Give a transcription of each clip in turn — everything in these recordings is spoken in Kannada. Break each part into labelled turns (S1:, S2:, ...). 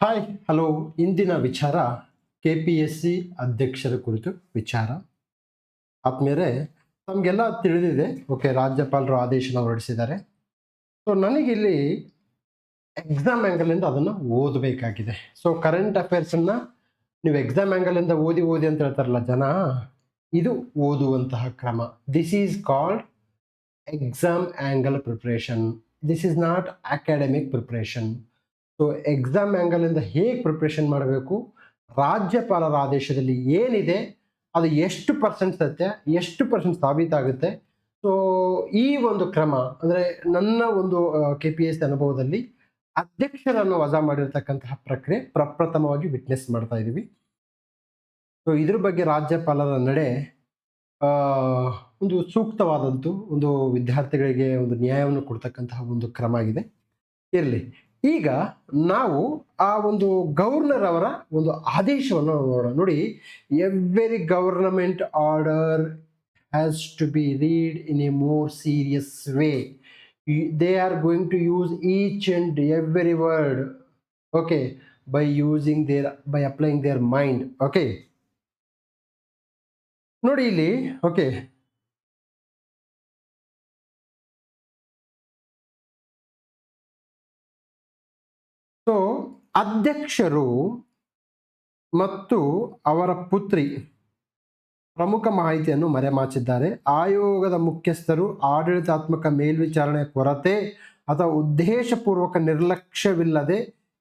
S1: Hi hello. ಇಂದಿನ ವಿಚಾರ KPSC ಅಧ್ಯಕ್ಷರ ಕುರಿತು ವಿಚಾರ. ಆದ್ಮೇಲೆ ನಮಗೆಲ್ಲ ತಿಳಿದಿದೆ. ಓಕೆ, ರಾಜ್ಯಪಾಲರು ಆದೇಶನ ಹೊರಡಿಸಿದ್ದಾರೆ. ಸೊ ನನಗಿಲ್ಲಿ ಎಕ್ಸಾಮ್ ಆ್ಯಂಗಲಿಂದ ಅದನ್ನು ಓದಬೇಕಾಗಿದೆ. ಸೊ ಕರೆಂಟ್ ಅಫೇರ್ಸನ್ನು ನೀವು ಎಕ್ಸಾಮ್ ಆ್ಯಂಗಲಿಂದ ಓದಿ ಓದಿ ಅಂತ ಹೇಳ್ತಾರಲ್ಲ ಜನ, ಇದು ಓದುವಂತಹ ಕ್ರಮ. This is called exam angle preparation. This is not academic preparation. So exam ಆ್ಯಂಗಲಿಂದ ಹೇಗೆ ಪ್ರಿಪ್ರೇಷನ್ ಮಾಡಬೇಕು, ರಾಜ್ಯಪಾಲರ ಆದೇಶದಲ್ಲಿ ಏನಿದೆ, ಅದು ಎಷ್ಟು ಪರ್ಸೆಂಟ್ ಸತ್ಯ, ಎಷ್ಟು ಪರ್ಸೆಂಟ್ ಸಾಬೀತಾಗುತ್ತೆ. ಸೊ ಈ ಒಂದು ಕ್ರಮ ಅಂದರೆ ನನ್ನ ಒಂದು KPSC ಅನುಭವದಲ್ಲಿ ಅಧ್ಯಕ್ಷರನ್ನು ವಜಾ ಮಾಡಿರ್ತಕ್ಕಂತಹ ಪ್ರಕ್ರಿಯೆ ಪ್ರಪ್ರಥಮವಾಗಿ ವಿಟ್ನೆಸ್ ಮಾಡ್ತಾ ಇದ್ದೀವಿ. ಸೊ ಇದ್ರ ಬಗ್ಗೆ ರಾಜ್ಯಪಾಲರ ನಡೆ ಒಂದು ಸೂಕ್ತವಾದಂಥ ಒಂದು ವಿದ್ಯಾರ್ಥಿಗಳಿಗೆ ಒಂದು ನ್ಯಾಯವನ್ನು ಕೊಡ್ತಕ್ಕಂತಹ ಒಂದು ಕ್ರಮ ಆಗಿದೆ. ಇರಲಿ, ಈಗ ನಾವು ಆ ಒಂದು ಗವರ್ನರ್ ಅವರ ಒಂದು ಆದೇಶವನ್ನು ನೋಡೋಣ. ನೋಡಿ, every government order has to be read in a more serious way. They are going to use each and every word, okay, by applying their mind. Okay, ನೋಡಿ ಇಲ್ಲಿ, ಓಕೆ, ಸೊ ಅಧ್ಯಕ್ಷರು ಮತ್ತು ಅವರ ಪುತ್ರಿ ಪ್ರಮುಖ ಮಾಹಿತಿಯನ್ನು ಮರೆಮಾಚಿದ್ದಾರೆ. ಆಯೋಗದ ಮುಖ್ಯಸ್ಥರು ಆಡಳಿತಾತ್ಮಕ ಮೇಲ್ವಿಚಾರಣೆಯ ಕೊರತೆ ಅಥವಾ ಉದ್ದೇಶಪೂರ್ವಕ ನಿರ್ಲಕ್ಷ್ಯವಿಲ್ಲದೆ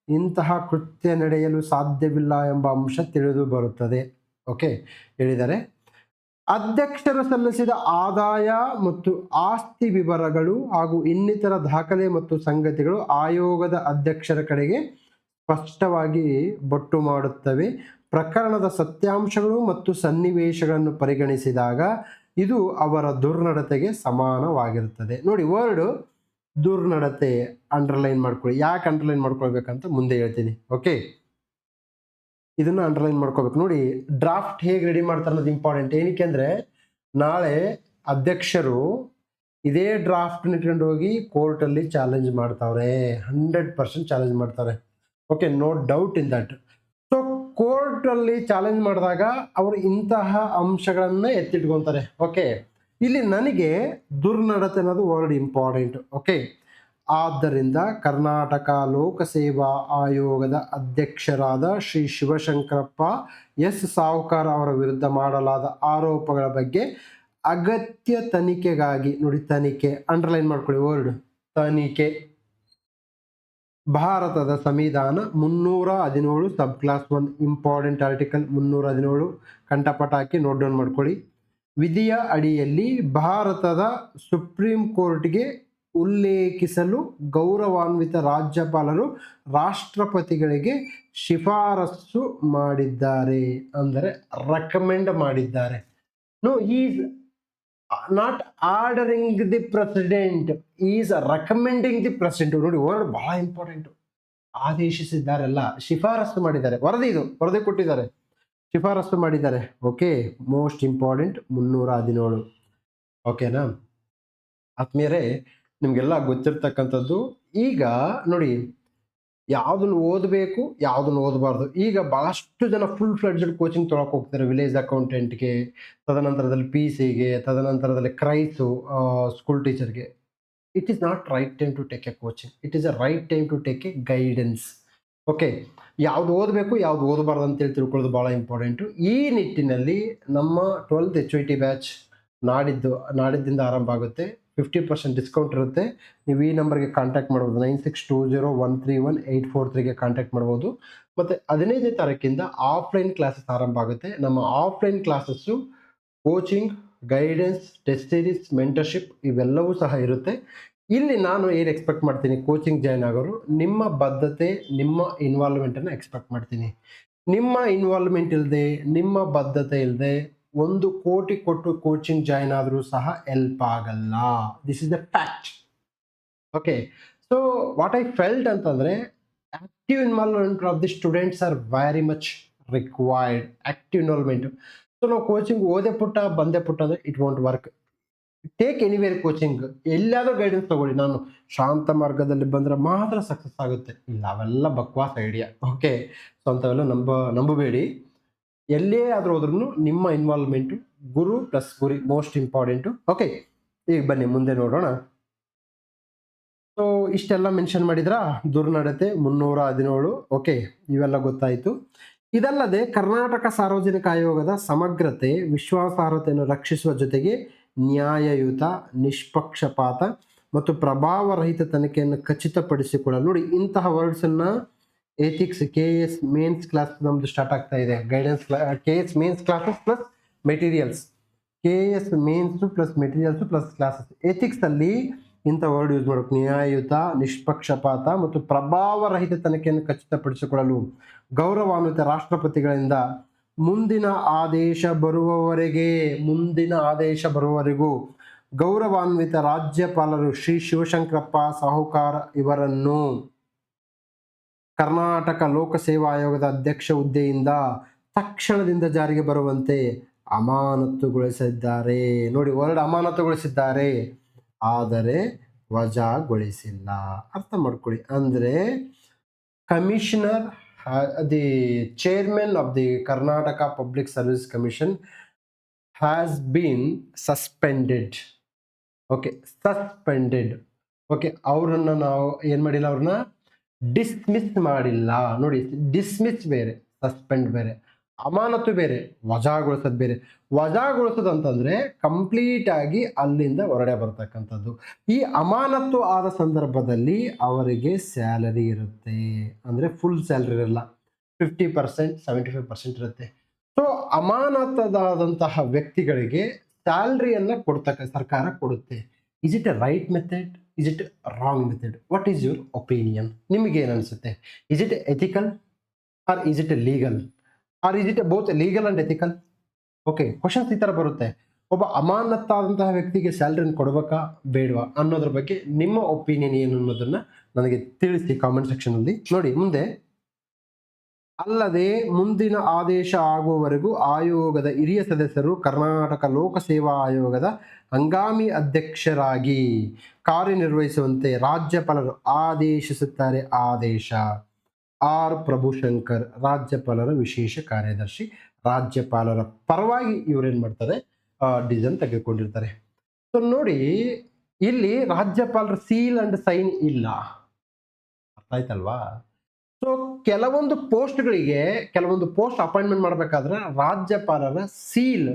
S1: ಇಂತಹ ಕೃತ್ಯ ನಡೆಯಲು ಸಾಧ್ಯವಿಲ್ಲ ಎಂಬ ಅಂಶ ತಿಳಿದು ಬರುತ್ತದೆ. ಓಕೆ, ಹೇಳಿದ್ದಾರೆ. ಅಧ್ಯಕ್ಷರು ಸಲ್ಲಿಸಿದ ಆದಾಯ ಮತ್ತು ಆಸ್ತಿ ವಿವರಗಳು ಹಾಗೂ ಇನ್ನಿತರ ದಾಖಲೆ ಮತ್ತು ಸಂಗತಿಗಳು ಆಯೋಗದ ಅಧ್ಯಕ್ಷರ ಕಡೆಗೆ ಸ್ಪಷ್ಟವಾಗಿ ಬೊಟ್ಟು ಮಾಡುತ್ತವೆ. ಪ್ರಕರಣದ ಸತ್ಯಾಂಶಗಳು ಮತ್ತು ಸನ್ನಿವೇಶಗಳನ್ನು ಪರಿಗಣಿಸಿದಾಗ ಇದು ಅವರ ದುರ್ನಡತೆಗೆ ಸಮಾನವಾಗಿರುತ್ತದೆ. ನೋಡಿ, ವರ್ಡ್ ದುರ್ನಡತೆ ಅಂಡರ್ಲೈನ್ ಮಾಡ್ಕೊಳ್ಳಿ. ಯಾಕೆ ಅಂಡರ್ಲೈನ್ ಮಾಡ್ಕೊಳ್ಬೇಕಂತ ಮುಂದೆ ಹೇಳ್ತೀನಿ. ಓಕೆ, ಇದನ್ನು ಅಂಡರ್ಲೈನ್ ಮಾಡ್ಕೋಬೇಕು. ನೋಡಿ, ಡ್ರಾಫ್ಟ್ ಹೇಗೆ ರೆಡಿ ಮಾಡ್ತಾರೆ ಅನ್ನೋದು ಇಂಪಾರ್ಟೆಂಟ್. ಏನಕ್ಕೆ ಅಂದರೆ ನಾಳೆ ಅಧ್ಯಕ್ಷರು ಇದೇ ಡ್ರಾಫ್ಟ್ ಇಟ್ಕೊಂಡು ಹೋಗಿ ಕೋರ್ಟಲ್ಲಿ ಚಾಲೆಂಜ್ ಮಾಡ್ತಾವ್ರೆ. 100% ಚಾಲೆಂಜ್ ಮಾಡ್ತಾರೆ. Okay, no doubt in that. So ಕೋರ್ಟಲ್ಲಿ ಚಾಲೆಂಜ್ ಮಾಡಿದಾಗ ಅವರು ಇಂತಹ ಅಂಶಗಳನ್ನ ಎತ್ತಿಟ್ಕೊತಾರೆ. ಓಕೆ, ಇಲ್ಲಿ ನನಗೆ ದುರ್ನಡತೆ ಅನ್ನೋದು ವರ್ಡ್ ಇಂಪಾರ್ಟೆಂಟ್. ಓಕೆ, ಆದ್ದರಿಂದ ಕರ್ನಾಟಕ ಲೋಕಸೇವಾ ಆಯೋಗದ ಅಧ್ಯಕ್ಷರಾದ ಶ್ರೀ ಶಿವಶಂಕರಪ್ಪ ಎಸ್ ಸಾವುಕಾರ ಅವರ ವಿರುದ್ಧ ಮಾಡಲಾದ ಆರೋಪಗಳ ಬಗ್ಗೆ ಅಗತ್ಯ ತನಿಖೆಗಾಗಿ, ನೋಡಿ ತನಿಖೆ ಅಂಡರ್ಲೈನ್ ಮಾಡ್ಕೊಳ್ಳಿ ವರ್ಡ್, ತನಿಖೆ, ಭಾರತದ ಸಂವಿಧಾನ 317 ಸಬ್ ಕ್ಲಾಸ್ 1 ಇಂಪಾರ್ಟೆಂಟ್ ಆರ್ಟಿಕಲ್ 317 ಕಂಠಪಟ ಹಾಕಿ ನೋಟ್ ಡೌನ್ ಮಾಡ್ಕೊಳ್ಳಿ. ವಿಧಿಯ ಅಡಿಯಲ್ಲಿ ಭಾರತದ ಸುಪ್ರೀಂ ಕೋರ್ಟ್ಗೆ ಉಲ್ಲೇಖಿಸಲು ಗೌರವಾನ್ವಿತ ರಾಜ್ಯಪಾಲರು ರಾಷ್ಟ್ರಪತಿಗಳಿಗೆ ಶಿಫಾರಸು ಮಾಡಿದ್ದಾರೆ, ಅಂದರೆ ರೆಕಮೆಂಡ್ ಮಾಡಿದ್ದಾರೆ. No, is not ordering the president, is recommending the president. ನೋಡಿ, ವರ್ಡ್ ಬಹಳ ಇಂಪಾರ್ಟೆಂಟ್. ಆದೇಶಿಸಿದ್ದಾರಲ್ಲ, ಶಿಫಾರಸು ಮಾಡಿದ್ದಾರೆ. ವರದಿ ಕೊಟ್ಟಿದ್ದಾರೆ, ಶಿಫಾರಸು ಮಾಡಿದ್ದಾರೆ. Okay, most important 317. ಓಕೆನಾ ಆತ್ಮೀಯರೇ, ನಿಮಗೆಲ್ಲ ಗೊತ್ತಿರ್ತಕ್ಕಂಥದ್ದು. ಈಗ ನೋಡಿ, ಯಾವುದನ್ನು ಓದಬೇಕು, ಯಾವುದನ್ನು ಓದಬಾರ್ದು. ಈಗ ಭಾಳಷ್ಟು ಜನ ಫುಲ್ ಫ್ಲೆಡ್ಜೆಡ್ ಕೋಚಿಂಗ್ ತೊಗೊಳಕ್ಕೆ ಹೋಗ್ತಾರೆ. ವಿಲೇಜ್ ಅಕೌಂಟೆಂಟ್ಗೆ, ತದನಂತರದಲ್ಲಿ PC ಗೆ, ತದನಂತರದಲ್ಲಿ ಕ್ರೈಸು ಸ್ಕೂಲ್ ಟೀಚರ್ಗೆ. It is not right time to take a coaching. It is a right time to take a guidance. Okay, ಯಾವುದು ಓದಬೇಕು, ಯಾವುದು ಓದಬಾರ್ದು ಅಂತೇಳಿ ತಿಳ್ಕೊಳ್ಳೋದು ಭಾಳ ಇಂಪಾರ್ಟೆಂಟು. ಈ ನಿಟ್ಟಿನಲ್ಲಿ ನಮ್ಮ 12th HYT ಬ್ಯಾಚ್ ನಾಡಿದ್ದಿಂದ ಆರಂಭ ಆಗುತ್ತೆ. 50% ಡಿಸ್ಕೌಂಟ್ ಇರುತ್ತೆ. ನೀವು ಈ ನಂಬರ್ಗೆ ಕಾಂಟ್ಯಾಕ್ಟ್ ಮಾಡ್ಬೋದು, 9620131843ಗೆ ಕಾಂಟ್ಯಾಕ್ಟ್ ಮಾಡ್ಬೋದು. ಮತ್ತು 15ನೇ ತಾರೀಕಿಂದ ಆಫ್ಲೈನ್ ಕ್ಲಾಸಸ್ ಆರಂಭ ಆಗುತ್ತೆ. ನಮ್ಮ offline classes coaching, guidance, test series, mentorship ಇವೆಲ್ಲವೂ ಸಹ ಇರುತ್ತೆ. ಇಲ್ಲಿ ನಾನು ಏನು ಎಕ್ಸ್ಪೆಕ್ಟ್ ಮಾಡ್ತೀನಿ, ಕೋಚಿಂಗ್ ಜಾಯ್ನ್ ಆಗೋರು ನಿಮ್ಮ ಬದ್ಧತೆ, ನಿಮ್ಮ ಇನ್ವಾಲ್ವ್ಮೆಂಟನ್ನು ಎಕ್ಸ್ಪೆಕ್ಟ್ ಮಾಡ್ತೀನಿ. ನಿಮ್ಮ ಇನ್ವಾಲ್ವ್ಮೆಂಟ್ ಇಲ್ಲದೆ, ನಿಮ್ಮ ಬದ್ಧತೆ ಇಲ್ಲದೆ 1 ಕೋಟಿ ಕೊಟ್ಟು ಕೋಚಿಂಗ್ ಜಾಯ್ನ್ ಆದರೂ ಸಹ ಹೆಲ್ಪ್ ಆಗಲ್ಲ. This is the fact. Okay, so what I felt ಅಂತಂದರೆ active involvement of the students are very much required. Active involvement. So ನಾವು ಕೋಚಿಂಗ್ ಓದೇ ಪುಟ್ಟ ಬಂದೇ ಪುಟ್ಟ ಅಂದರೆ it won't work. Take anywhere coaching, ಎಲ್ಲಾದ್ರೂ ಗೈಡೆನ್ಸ್ ತಗೊಳ್ಳಿ. ನಾನು ಶಾಂತ ಮಾರ್ಗದಲ್ಲಿ ಬಂದ್ರೆ ಮಾತ್ರ ಸಕ್ಸಸ್ ಆಗುತ್ತೆ, ಇಲ್ಲ ಅವೆಲ್ಲ ಬಕ್ವಾಸ್ ಐಡಿಯಾ. ಓಕೆ, ಸೊ ಅಂಥವೆಲ್ಲ ನಂಬಬೇಡಿ. ಎಲ್ಲೇ ಆದ್ರೂ ಹೋದ್ರೂ ನಿಮ್ಮ ಇನ್ವಾಲ್ವ್ಮೆಂಟು, ಗುರು ಪ್ಲಸ್ ಗುರಿ ಮೋಸ್ಟ್ ಇಂಪಾರ್ಟೆಂಟು. ಓಕೆ, ಈಗ ಬನ್ನಿ ಮುಂದೆ ನೋಡೋಣ. ಸೊ ಇಷ್ಟೆಲ್ಲ ಮೆನ್ಷನ್ ಮಾಡಿದ್ರ ದುರ್ನಡತೆ 317. ಓಕೆ, ಇವೆಲ್ಲ ಗೊತ್ತಾಯಿತು. ಇದಲ್ಲದೆ ಕರ್ನಾಟಕ ಸಾರ್ವಜನಿಕ ಆಯೋಗದ ಸಮಗ್ರತೆ, ವಿಶ್ವಾಸಾರ್ಹತೆಯನ್ನು ರಕ್ಷಿಸುವ ಜೊತೆಗೆ ನ್ಯಾಯಯುತ, ನಿಷ್ಪಕ್ಷಪಾತ ಮತ್ತು ಪ್ರಭಾವರಹಿತ ತನಿಖೆಯನ್ನು ಖಚಿತಪಡಿಸಿಕೊಳ್ಳಲು, ನೋಡಿ ಇಂತಹ ವರ್ಡ್ಸನ್ನು ಎಥಿಕ್ಸ್ KS ಮೇನ್ಸ್ ಕ್ಲಾಸ್ ನಮ್ದು ಸ್ಟಾರ್ಟ್ ಆಗ್ತಾ ಇದೆ. Guidance KS mains classes plus materials, KS mains plus materials plus classes. Ethics ಅಲ್ಲಿ ಇಂಥ ವರ್ಡ್ ಯೂಸ್ ಮಾಡಬೇಕು. ನ್ಯಾಯಯುತ, ನಿಷ್ಪಕ್ಷಪಾತ ಮತ್ತು ಪ್ರಭಾವರಹಿತ ತನಿಖೆಯನ್ನು ಖಚಿತಪಡಿಸಿಕೊಳ್ಳಲು ಗೌರವಾನ್ವಿತ ರಾಷ್ಟ್ರಪತಿಗಳಿಂದ ಮುಂದಿನ ಆದೇಶ ಬರುವವರೆಗೂ ಗೌರವಾನ್ವಿತ ರಾಜ್ಯಪಾಲರು ಶ್ರೀ ಶಿವಶಂಕರಪ್ಪ ಸಾಹುಕಾರ್ ಇವರನ್ನು ಕರ್ನಾಟಕ ಲೋಕಸೇವಾ ಆಯೋಗದ ಅಧ್ಯಕ್ಷ ಹುದ್ದೆಯಿಂದ ತಕ್ಷಣದಿಂದ ಜಾರಿಗೆ ಬರುವಂತೆ ಅಮಾನತುಗೊಳಿಸಿದ್ದಾರೆ. ನೋಡಿ, ವರ್ಡ್ ಅಮಾನತುಗೊಳಿಸಿದ್ದಾರೆ, ಆದರೆ ವಜಾಗೊಳಿಸಿಲ್ಲ. ಅರ್ಥ ಮಾಡ್ಕೊಳ್ಳಿ. ಅಂದರೆ commissioner, the chairman of the Karnataka public service commission has been suspended. Okay, suspended. Okay, ಅವರನ್ನು ನಾವು ಏನು ಮಾಡಿಲ್ಲ, ಅವ್ರನ್ನ ಡಿಸ್ಮಿಸ್ ಮಾಡಿಲ್ಲ. ನೋಡಿ, ಡಿಸ್ಮಿಸ್ ಬೇರೆ, ಸಸ್ಪೆಂಡ್ ಬೇರೆ, ಅಮಾನತು ಬೇರೆ, ವಜಾಗೊಳಿಸೋದು ಬೇರೆ. ವಜಾಗೊಳಿಸೋದು ಅಂತಂದ್ರೆ ಕಂಪ್ಲೀಟ್ ಆಗಿ ಅಲ್ಲಿಂದ ಹೊರಡೆ ಬರ್ತಕ್ಕಂಥದ್ದು. ಈ ಅಮಾನತು ಆದ ಸಂದರ್ಭದಲ್ಲಿ ಅವರಿಗೆ ಸ್ಯಾಲರಿ ಇರುತ್ತೆ, ಅಂದರೆ ಫುಲ್ ಸ್ಯಾಲರಿ ಇರಲ್ಲ, 50%, 75% ಇರುತ್ತೆ. ಸೊ ಅಮಾನತಾದಂತಹ ವ್ಯಕ್ತಿಗಳಿಗೆ ಸ್ಯಾಲರಿಯನ್ನು ಸರ್ಕಾರ ಕೊಡುತ್ತೆ. Is it a right method? Is it wrong method? What is your opinion? ನಿಮಗೇನು ಅನಿಸುತ್ತೆ? Is it ethical or is it legal or is it both legal and ethical? Okay, questions ಈ ಥರ ಬರುತ್ತೆ. ಒಬ್ಬ ಅಮಾನತಾದಂತಹ ವ್ಯಕ್ತಿಗೆ ಸ್ಯಾಲ್ರಿನ ಕೊಡಬೇಕಾ ಬೇಡವಾ ಅನ್ನೋದ್ರ ಬಗ್ಗೆ ನಿಮ್ಮ ಒಪಿನಿಯನ್ ಏನು ಅನ್ನೋದನ್ನ ನನಗೆ ತಿಳಿಸಿ ಕಾಮೆಂಟ್ ಸೆಕ್ಷನಲ್ಲಿ. ನೋಡಿ ಮುಂದೆ, ಅಲ್ಲದೆ ಮುಂದಿನ ಆದೇಶ ಆಗುವವರೆಗೂ ಆಯೋಗದ ಹಿರಿಯ ಸದಸ್ಯರು ಕರ್ನಾಟಕ ಲೋಕಸೇವಾ ಆಯೋಗದ ಹಂಗಾಮಿ ಅಧ್ಯಕ್ಷರಾಗಿ ಕಾರ್ಯನಿರ್ವಹಿಸುವಂತೆ ರಾಜ್ಯಪಾಲರು ಆದೇಶಿಸುತ್ತಾರೆ. ಆದೇಶ ಆರ್ ಪ್ರಭುಶಂಕರ್, ರಾಜ್ಯಪಾಲರ ವಿಶೇಷ ಕಾರ್ಯದರ್ಶಿ. ರಾಜ್ಯಪಾಲರ ಪರವಾಗಿ ಇವರೇನು ಮಾಡ್ತಾರೆ, ಡಿಸಿಷನ್ ತೆಗೆದುಕೊಂಡಿರ್ತಾರೆ. ಸೊ ನೋಡಿ, ಇಲ್ಲಿ ರಾಜ್ಯಪಾಲರ ಸೀಲ್ ಅಂಡ್ ಸೈನ್ ಇಲ್ಲ. ಅರ್ಥ ಆಯ್ತಲ್ವಾ? ಸೊ ಕೆಲವೊಂದು ಪೋಸ್ಟ್ ಅಪಾಯಿಂಟ್ಮೆಂಟ್ ಮಾಡಬೇಕಾದ್ರೆ ರಾಜ್ಯಪಾಲರ ಸೀಲ್,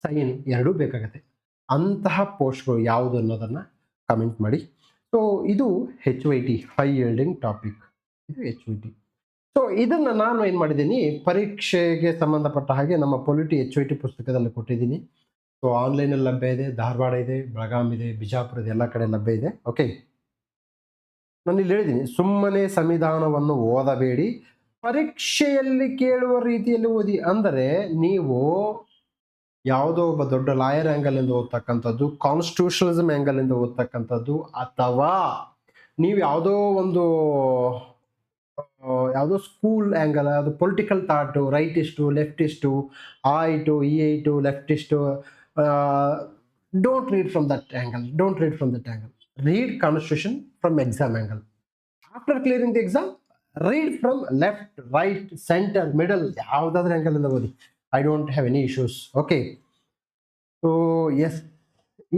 S1: ಸೈನ್ ಎರಡೂ ಬೇಕಾಗತ್ತೆ. ಅಂತಹ ಪೋಸ್ಟ್ಗಳು ಯಾವುದು ಅನ್ನೋದನ್ನು ಕಮೆಂಟ್ ಮಾಡಿ. ಸೊ ಇದು HYT, ಹೈ ಯೀಲ್ಡಿಂಗ್ ಟಾಪಿಕ್. ಇದು HYT. ಸೊ ಇದನ್ನು ನಾನು ಏನು ಮಾಡಿದ್ದೀನಿ, ಪರೀಕ್ಷೆಗೆ ಸಂಬಂಧಪಟ್ಟ ಹಾಗೆ ನಮ್ಮ ಪೊಲಿಟಿ HYT ಪುಸ್ತಕದಲ್ಲಿ ಕೊಟ್ಟಿದ್ದೀನಿ. ಸೊ ಆನ್ಲೈನಲ್ಲಿ ಲಭ್ಯ ಇದೆ, ಧಾರವಾಡ ಇದೆ, ಬೆಳಗಾಂ ಇದೆ, ಬಿಜಾಪುರ ಇದೆ, ಎಲ್ಲ ಕಡೆ ಲಭ್ಯ ಇದೆ. ಓಕೆ, ನಾನು ಇಲ್ಲಿ ಹೇಳಿದ್ದೀನಿ, ಸುಮ್ಮನೆ ಸಂವಿಧಾನವನ್ನು ಓದಬೇಡಿ, ಪರೀಕ್ಷೆಯಲ್ಲಿ ಕೇಳುವ ರೀತಿಯಲ್ಲಿ ಓದಿ. ಅಂದರೆ ನೀವು ಯಾವುದೋ ಒಬ್ಬ ದೊಡ್ಡ ಲಾಯರ್ ಆ್ಯಂಗಲಿಂದ ಓದ್ತಕ್ಕಂಥದ್ದು, ಕಾನ್ಸ್ಟಿಟ್ಯೂಷನಲಿಸಮ್ ಆ್ಯಂಗಲಿಂದ ಓದ್ತಕ್ಕಂಥದ್ದು, ಅಥವಾ ನೀವು ಯಾವುದೋ ಸ್ಕೂಲ್ ಆ್ಯಂಗಲ್, ಅದು ಪೊಲಿಟಿಕಲ್ ಥಾಟು, ರೈಟಿಸ್ಟು, ಲೆಫ್ಟಿಸ್ಟು, ಆಯಿಟು, ಈಟು, leftist, don't read from that angle. Read constitution from exam angle. After clearing the exam, read from left, right, center, middle, ಯಾವುದಾದ್ರೂ ಆ್ಯಂಗಲ್ ಇಂದ ಓದಿ. I don't have any issues. Okay, so yes,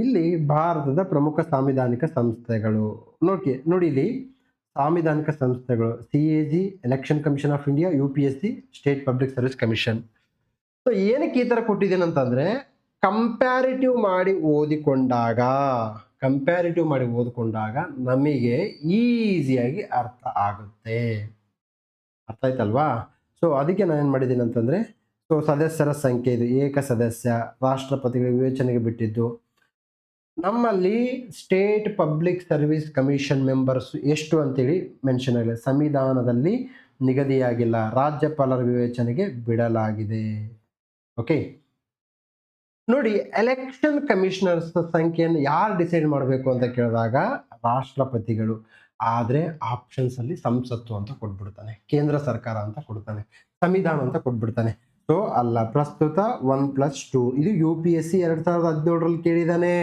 S1: ಇಲ್ಲಿ ಭಾರತದ ಪ್ರಮುಖ ಸಾಂವಿಧಾನಿಕ ಸಂಸ್ಥೆಗಳು ನೋಡಿ ಇಲ್ಲಿ ಸಾಂವಿಧಾನಿಕ ಸಂಸ್ಥೆಗಳು: CAG, election commission of India, UPSC, state public service commission. So ಏನಕ್ಕೆ ಈ ಥರ ಕೊಟ್ಟಿದ್ದೇನೆ ಅಂತಂದರೆ, ಕಂಪ್ಯಾರಿಟಿವ್ ಮಾಡಿ ಓದಿಕೊಂಡಾಗ ನಮಗೆ ಈಸಿಯಾಗಿ ಅರ್ಥ ಆಗುತ್ತೆ. ಅರ್ಥ ಆಯ್ತಲ್ವಾ? ಸೊ ಅದಕ್ಕೆ ನಾನು ಏನು ಮಾಡಿದ್ದೀನಿ ಅಂತಂದರೆ, ಸೊ ಸದಸ್ಯರ ಸಂಖ್ಯೆ ಇದು ಏಕ ಸದಸ್ಯ, ರಾಷ್ಟ್ರಪತಿಗಳ ವಿವೇಚನೆಗೆ ಬಿಟ್ಟಿದ್ದು. ನಮ್ಮಲ್ಲಿ state public service commission members ಎಷ್ಟು ಅಂತೇಳಿ ಮೆನ್ಷನ್ ಆಗಿಲ್ಲ, ಸಂವಿಧಾನದಲ್ಲಿ ನಿಗದಿಯಾಗಿಲ್ಲ, ರಾಜ್ಯಪಾಲರ ವಿವೇಚನೆಗೆ ಬಿಡಲಾಗಿದೆ. ಓಕೆ, ನೋಡಿ, ಎಲೆಕ್ಷನ್ ಕಮಿಷನರ್ಸ್ ಸಂಖ್ಯೆಯನ್ನು ಯಾರು ಡಿಸೈಡ್ ಮಾಡಬೇಕು ಅಂತ ಕೇಳಿದಾಗ ರಾಷ್ಟ್ರಪತಿಗಳು. ಆದರೆ ಆಪ್ಷನ್ಸ್ ಅಲ್ಲಿ ಸಂಸತ್ತು ಅಂತ ಕೊಟ್ಬಿಡ್ತಾನೆ, ಕೇಂದ್ರ ಸರ್ಕಾರ ಅಂತ ಕೊಡ್ತಾನೆ, ಸಂವಿಧಾನ ಅಂತ ಕೊಟ್ಬಿಡ್ತಾನೆ. ಸೊ ಅಲ್ಲ, ಪ್ರಸ್ತುತ 1+2 ಇದು UPSC 2017ರಲ್ಲಿ ಕೇಳಿದಾನೆ.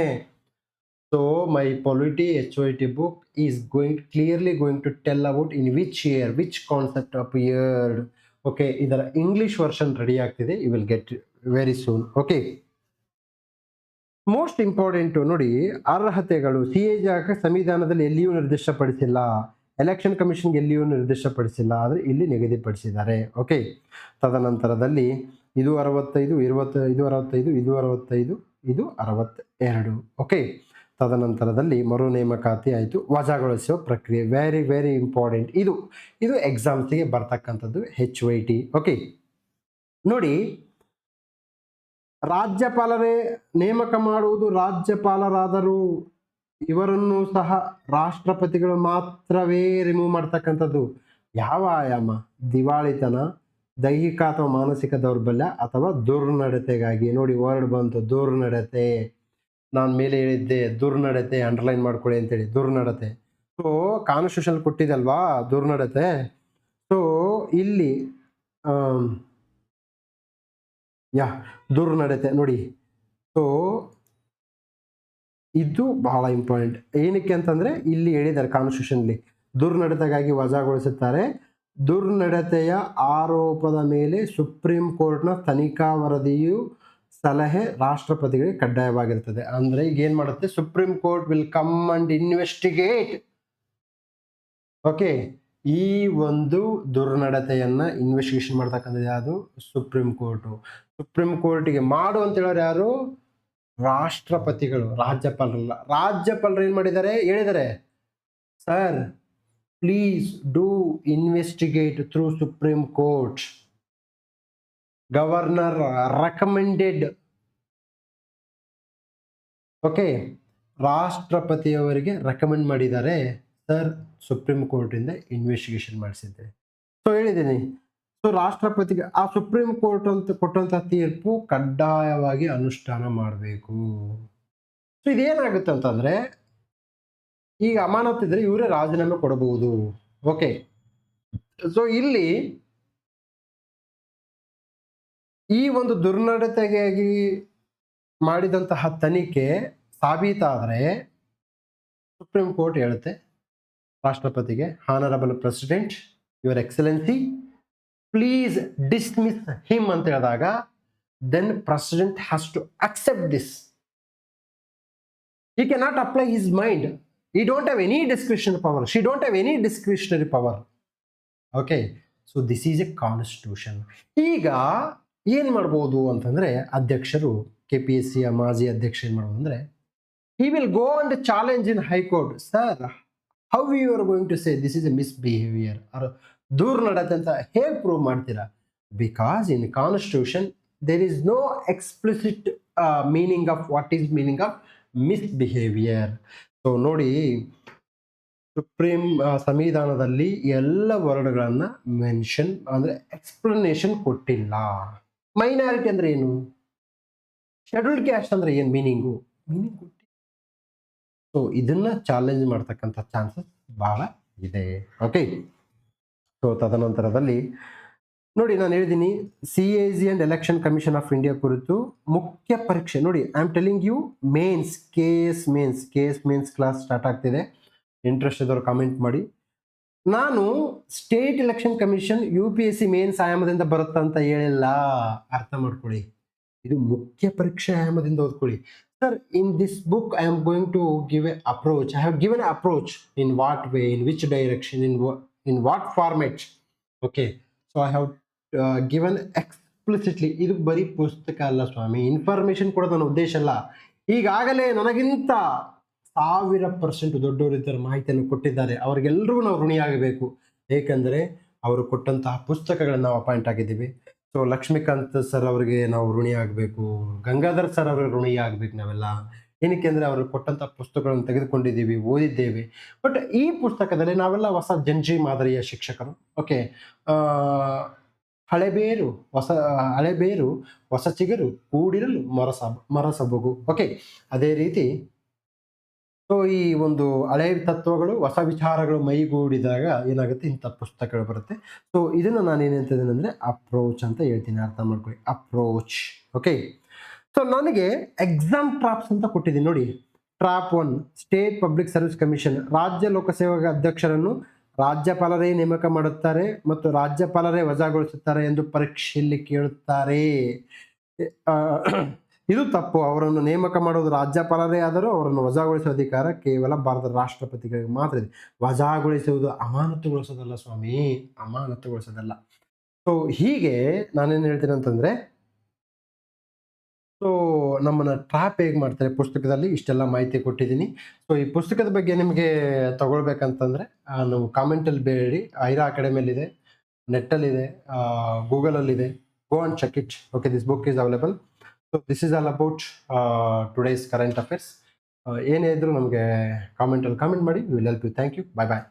S1: So my polity HOIT book is clearly going to tell about in which year which concept appeared. Okay, ಇದರ ಇಂಗ್ಲಿಷ್ ವರ್ಷನ್ ರೆಡಿ ಆಗ್ತಿದೆ, you will get very soon. Okay, most important ನೋಡಿ, ಅರ್ಹತೆಗಳು ಸಿ ಎ ಜಾಗ ಸಂವಿಧಾನದಲ್ಲಿ ಎಲ್ಲಿಯೂ ನಿರ್ದಿಷ್ಟಪಡಿಸಿಲ್ಲ, ಎಲೆಕ್ಷನ್ ಕಮಿಷನ್ಗೆ ಎಲ್ಲಿಯೂ ನಿರ್ದಿಷ್ಟಪಡಿಸಿಲ್ಲ, ಆದರೆ ಇಲ್ಲಿ ನಿಗದಿಪಡಿಸಿದ್ದಾರೆ. ಓಕೆ, ತದನಂತರದಲ್ಲಿ ಇದು 65, ಇದು 65, ಇದು 65, ಇದು 62. ಓಕೆ, ತದನಂತರದಲ್ಲಿ ಮರು ನೇಮಕಾತಿ ಆಯಿತು, ವಜಾಗೊಳಿಸುವ ಪ್ರಕ್ರಿಯೆ, ವೆರಿ ವೆರಿ ಇಂಪಾರ್ಟೆಂಟ್. ಇದು ಎಕ್ಸಾಮ್ಸ್ಗೆ ಬರ್ತಕ್ಕಂಥದ್ದು HOIT. ಓಕೆ, ನೋಡಿ, ರಾಜ್ಯಪಾಲರೇ ನೇಮಕ ಮಾಡುವುದು ರಾಜ್ಯಪಾಲರಾದರೂ ಇವರನ್ನು ಸಹ ರಾಷ್ಟ್ರಪತಿಗಳು ಮಾತ್ರವೇ ರಿಮೂವ್ ಮಾಡ್ತಕ್ಕಂಥದ್ದು. ಯಾವ ಆಯಾಮ? ದಿವಾಳಿತನ, ದೈಹಿಕ ಅಥವಾ ಮಾನಸಿಕ ದೌರ್ಬಲ್ಯ ಅಥವಾ ದುರ್ನಡತೆಗಾಗಿ. ನೋಡಿ, ವರ್ಡ್ ಬಂತು, ದುರ್ನಡತೆ. ನಾನು ಮೇಲೆ ಹೇಳಿದ್ದೆ ದುರ್ನಡತೆ, ಅಂಡರ್ಲೈನ್ ಮಾಡ್ಕೊಳ್ಳಿ ಅಂತೇಳಿ, ದುರ್ನಡತೆ. ಸೊ ಕಾನ್ಸ್ಟಿಟ್ಯೂಷನ್ ಕೊಟ್ಟಿದಲ್ವಾ ದುರ್ನಡತೆ. ಸೊ ಇಲ್ಲಿ ದುರ್ನಡತೆ ನೋಡಿ. ಸೊ ಇದು ಬಹಳ ಇಂಪಾರ್ಟೆಂಟ್. ಏನಕ್ಕೆ ಅಂತಂದ್ರೆ ಇಲ್ಲಿ ಹೇಳಿದ್ದಾರೆ ಕಾನ್ಸ್ಟಿಟ್ಯೂಷನ್ಲಿ ದುರ್ನಡತೆಗಾಗಿ ವಜಾಗೊಳಿಸುತ್ತಾರೆ. ದುರ್ನಡತೆಯ ಆರೋಪದ ಮೇಲೆ ಸುಪ್ರೀಂ ಕೋರ್ಟ್ನ ತನಿಖಾ ವರದಿಯು ಸಲಹೆ ರಾಷ್ಟ್ರಪತಿಗಳಿಗೆ ಕಡ್ಡಾಯವಾಗಿರ್ತದೆ. ಅಂದ್ರೆ ಈಗ ಏನ್ ಮಾಡುತ್ತೆ, supreme court will come and investigate. Okay, ಈ ಒಂದು ದುರ್ನಡತೆಯನ್ನ ಇನ್ವೆಸ್ಟಿಗೇಷನ್ ಮಾಡ್ತಕ್ಕಂಥದ್ದು ಯಾವುದು? Supreme court. ಸುಪ್ರೀಂ ಕೋರ್ಟಿಗೆ ಮಾಡು ಅಂತ ಹೇಳೋರು ಯಾರು? ರಾಷ್ಟ್ರಪತಿಗಳು, ರಾಜ್ಯಪಾಲರಲ್ಲ. ರಾಜ್ಯಪಾಲರು ಏನ್ ಮಾಡಿದ್ದಾರೆ? ಹೇಳಿದ್ದಾರೆ, sir please do investigate through supreme court. Governor recommended. Okay, ರಾಷ್ಟ್ರಪತಿಯವರಿಗೆ ರೆಕಮೆಂಡ್ ಮಾಡಿದ್ದಾರೆ, ಸರ್ ಸುಪ್ರೀಂ ಕೋರ್ಟಿಂದ ಇನ್ವೆಸ್ಟಿಗೇಷನ್ ಮಾಡಿಸಿದ್ದೆ. ಸೊ ಹೇಳಿದ್ದೀನಿ, ಸೊ ರಾಷ್ಟ್ರಪತಿಗೆ ಆ ಸುಪ್ರೀಂ ಕೋರ್ಟ್ ಅಂತ ಕೊಟ್ಟಂತ ತೀರ್ಪು ಕಡ್ಡಾಯವಾಗಿ ಅನುಷ್ಠಾನ ಮಾಡಬೇಕು. ಸೊ ಇದೇನಾಗುತ್ತೆ ಅಂತಂದ್ರೆ, ಈಗ ಅಮಾನತಿದ್ರೆ ಇವರೇ ರಾಜೀನಾಮೆ ಕೊಡಬಹುದು. ಓಕೆ, ಸೊ ಇಲ್ಲಿ ಈ ಒಂದು ದುರ್ನಡತೆಗಾಗಿ ಮಾಡಿದಂತಹ ತನಿಖೆ ಸಾಬೀತಾದರೆ ಸುಪ್ರೀಂ ಕೋರ್ಟ್ ಹೇಳುತ್ತೆ ರಾಷ್ಟ್ರಪತಿಗೆ, honourable president, your excellency, please dismiss him ಅಂತ ಹೇಳಿದಾಗ, then president has to accept this. He cannot apply his mind. He don't have any discretionary power. She don't have any discretionary power. Okay, so this is a constitution. ಈಗ ಏನ್ ಮಾಡ್ಬೋದು ಅಂತಂದ್ರೆ, ಅಧ್ಯಕ್ಷರು KPSC ಮಾಜಿ ಅಧ್ಯಕ್ಷ ಏನ್ ಮಾಡ್ಬೋದು ಅಂದ್ರೆ, he will go and challenge in high court, sir how you are going to say this is a misbehavior or ದುರ್ನಡತೆ ಅಂತ ಹೇಗೆ ಪ್ರೂವ್ ಮಾಡ್ತೀರಾ? Because in constitution there is no explicit meaning of what is meaning of misbehaviour. So ನೋಡಿ, ಸುಪ್ರೀಂ ಸಂವಿಧಾನದಲ್ಲಿ ಎಲ್ಲ ವರ್ಡ್ಗಳನ್ನ ಮೆನ್ಷನ್ ಅಂದ್ರೆ ಎಕ್ಸ್ಪ್ಲನೇಷನ್ ಕೊಟ್ಟಿಲ್ಲ. ಮೈನಾರಿಟಿ ಅಂದ್ರೆ ಏನು, ಶೆಡ್ಯೂಲ್ಡ್ ಕ್ಯಾಸ್ಟ್ ಅಂದ್ರೆ ಏನು ಮೀನಿಂಗ್ ಕೊಟ್ಟಿಲ್ಲ. ಸೊ ಇದನ್ನ ಚಾಲೆಂಜ್ ಮಾಡ್ತಕ್ಕಂಥ ಚಾನ್ಸಸ್ ಬಹಳ ಇದೆ. ಓಕೆ, ಸೊ ತದನಂತರದಲ್ಲಿ ನೋಡಿ, ನಾನು ಹೇಳಿದ್ದೀನಿ CAG and election commission of India ಕುರಿತು ಮುಖ್ಯ ಪರೀಕ್ಷೆ. ನೋಡಿ, I am telling you mains, KS mains class start ಆಗ್ತಿದೆ. ಇಂಟ್ರೆಸ್ಟ್ ಇದ್ದವರು ಕಾಮೆಂಟ್ ಮಾಡಿ. ನಾನು state election commission UPSC mains ಆಯಾಮದಿಂದ ಬರುತ್ತಂತ ಹೇಳಿಲ್ಲ, ಅರ್ಥ ಮಾಡ್ಕೊಳ್ಳಿ. ಇದು ಮುಖ್ಯ ಪರೀಕ್ಷೆ ಆಯಾಮದಿಂದ ಓದ್ಕೊಳ್ಳಿ. Sir, in this book, I am going to give an approach. I have given an approach in what way, in which direction, in what format. Okay, so I have given explicitly. ಇದು ಬರೀ ಪುಸ್ತಕ ಅಲ್ಲ ಸ್ವಾಮಿ, ಇನ್ಫಾರ್ಮೇಶನ್ ಕೊಡೋದು ನನ್ನ ಉದ್ದೇಶ ಅಲ್ಲ. ಈಗಾಗಲೇ ನನಗಿಂತ 1000% ದೊಡ್ಡವರಿದ್ದರು ಮಾಹಿತಿಯನ್ನು ಕೊಟ್ಟಿದ್ದಾರೆ. ಅವ್ರಿಗೆಲ್ಲರಿಗೂ ನಾವು ಋಣಿಯಾಗಬೇಕು. ಏಕೆಂದರೆ ಅವರು ಕೊಟ್ಟಂತಹ ಪುಸ್ತಕಗಳನ್ನು ನಾವು ಅಪಾಯಿಂಟ್ ಆಗಿದ್ದೀವಿ. ಸೊ ಲಕ್ಷ್ಮೀಕಾಂತ್ ಸರ್ ಅವರಿಗೆ ನಾವು ಋಣಿ ಆಗಬೇಕು, ಗಂಗಾಧರ್ ಸರ್ ಅವ್ರಿಗೆ ಋಣಿ ಆಗ್ಬೇಕು ನಾವೆಲ್ಲ. ಏನಕ್ಕೆ ಅಂದರೆ ಅವರು ಕೊಟ್ಟಂಥ ಪುಸ್ತಕಗಳನ್ನು ತೆಗೆದುಕೊಂಡಿದ್ದೀವಿ, ಓದಿದ್ದೇವೆ. ಬಟ್ ಈ ಪುಸ್ತಕದಲ್ಲಿ ನಾವೆಲ್ಲ ಹೊಸ ಜಂಜಿ ಮಾದರಿಯ ಶಿಕ್ಷಕರು. ಓಕೆ, ಹಳೆಬೇರು ಹೊಸ ಚಿಗುರು ಕೂಡಿರಲು ಮರಸಬಗು. ಓಕೆ, ಅದೇ ರೀತಿ ಸೊ ಈ ಒಂದು ಹಳೆ ತತ್ವಗಳು ಹೊಸ ವಿಚಾರಗಳು ಮೈಗೂಡಿದಾಗ ಏನಾಗುತ್ತೆ, ಇಂಥ ಪುಸ್ತಕಗಳು ಬರುತ್ತೆ. ಸೊ ಇದನ್ನು ನಾನು ಏನಂತಿದ್ದೇನೆ ಅಂದರೆ ಅಪ್ರೋಚ್ ಅಂತ ಹೇಳ್ತೀನಿ, ಅರ್ಥ ಮಾಡ್ಕೊಳ್ಳಿ, ಅಪ್ರೋಚ್. ಓಕೆ, ಸೊ ನನಗೆ ಎಕ್ಸಾಮ್ ಟ್ರಾಪ್ಸ್ ಅಂತ ಕೊಟ್ಟಿದ್ದೀನಿ ನೋಡಿ. Trap 1 state public service commission ರಾಜ್ಯ ಲೋಕಸೇವಾ ಅಧ್ಯಕ್ಷರನ್ನು ರಾಜ್ಯಪಾಲರೇ ನೇಮಕ ಮಾಡುತ್ತಾರೆ ಮತ್ತು ರಾಜ್ಯಪಾಲರೇ ವಜಾಗೊಳಿಸುತ್ತಾರೆ ಎಂದು ಪರೀಕ್ಷೆಯಲ್ಲಿ ಕೇಳುತ್ತಾರೆ. ಆ, ಇದು ತಪ್ಪು. ಅವರನ್ನು ನೇಮಕ ಮಾಡೋದು ರಾಜ್ಯಪಾಲರೇ ಆದರೂ ಅವರನ್ನು ವಜಾಗೊಳಿಸುವ ಅಧಿಕಾರ ಕೇವಲ ಭಾರತದ ರಾಷ್ಟ್ರಪತಿಗಳಿಗೆ ಮಾತ್ರ ಇದೆ. ವಜಾಗೊಳಿಸುವುದು ಅಮಾನತುಗೊಳಿಸೋದಲ್ಲ ಸ್ವಾಮಿ, ಅಮಾನತುಗೊಳಿಸೋದಲ್ಲ. ಸೊ ಹೀಗೆ ನಾನೇನು ಹೇಳ್ತೀನಿ ಅಂತಂದ್ರೆ, ಸೊ ನಮ್ಮನ್ನ ಟ್ರ್ಯಾಪ್ ಹೇಗೆ ಮಾಡ್ತಾರೆ ಪುಸ್ತಕದಲ್ಲಿ ಇಷ್ಟೆಲ್ಲ ಮಾಹಿತಿ ಕೊಟ್ಟಿದ್ದೀನಿ. ಸೊ ಈ ಪುಸ್ತಕದ ಬಗ್ಗೆ ನಿಮಗೆ ತಗೊಳ್ಬೇಕಂತಂದ್ರೆ ನಾವು ಕಾಮೆಂಟಲ್ಲಿ ಬೇಡಿ. ಐರಾ ಅಕಾಡೆಮಿಯಲ್ಲಿದೆ, ನೆಟ್ಟಲ್ಲಿದೆ, ಗೂಗಲಲ್ಲಿದೆ. Go and check it. Okay, this book is available. So this is all about today's current affairs. ಏನೇ ಇದ್ರೂ ನಮಗೆ ಕಾಮೆಂಟಲ್ಲಿ ಕಾಮೆಂಟ್ ಮಾಡಿ. We will help you. Thank you. Bye bye.